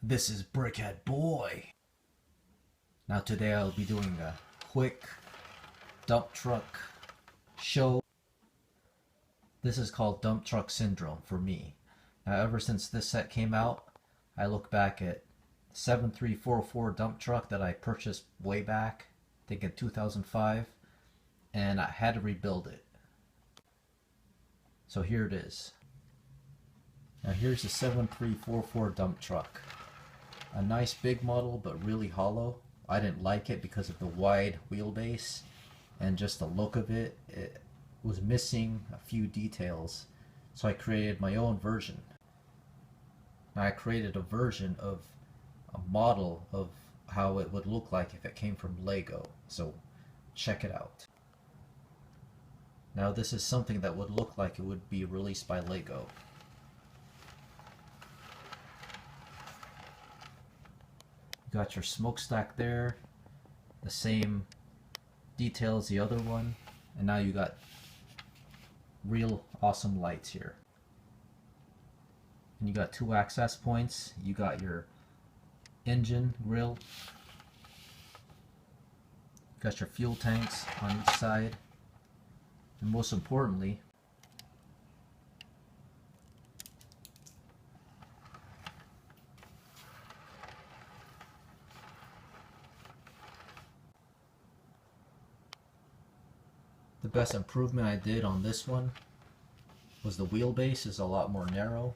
This is Brickhead Boy. Now today I'll be doing a quick dump truck show. This is called dump truck syndrome for me. Now ever since this set came out, I look back at 7344 dump truck that I purchased way back, I think in 2005, and I had to rebuild it. So here it is. Now here's the 7344 dump truck. A nice big model, but really hollow. I didn't like it because of the wide wheelbase and just the look of it. It was missing a few details, so I created my own version. Now I created a version of a model of how it would look like if it came from Lego, so check it out. Now this is something that would look like it would be released by Lego. You got your smokestack there, the same detail as the other one, and now you got real awesome lights here. And you got two access points. You got your engine grill, you got your fuel tanks on each side, and most importantly, the best improvement I did on this one was the wheelbase is a lot more narrow,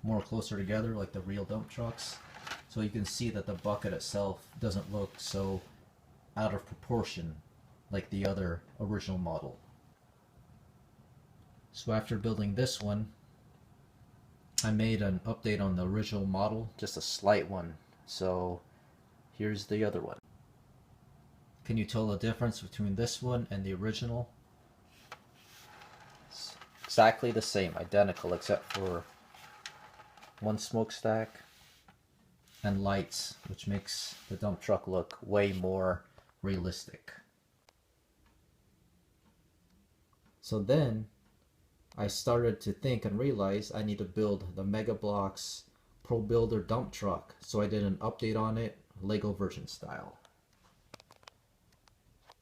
more closer together like the real dump trucks. So you can see that the bucket itself doesn't look so out of proportion like the other original model. So after building this one, I made an update on the original model, just a slight one. So here's the other one. Can you tell the difference between this one and the original? It's exactly the same, identical, except for one smokestack and lights, which makes the dump truck look way more realistic. So then I started to think and realize I need to build the Mega Bloks Pro Builder dump truck, so I did an update on it, Lego version style.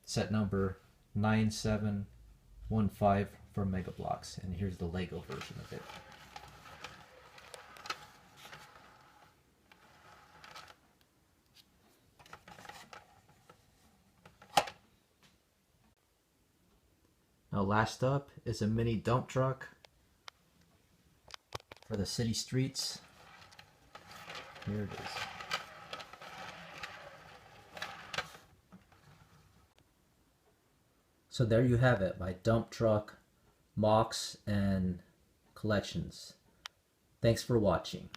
Set number 9715 for Mega Bloks, and here's the Lego version of it. Now last up is a mini dump truck for the city streets. Here it is. So there you have it, my dump truck, MOCs, and collections. Thanks for watching.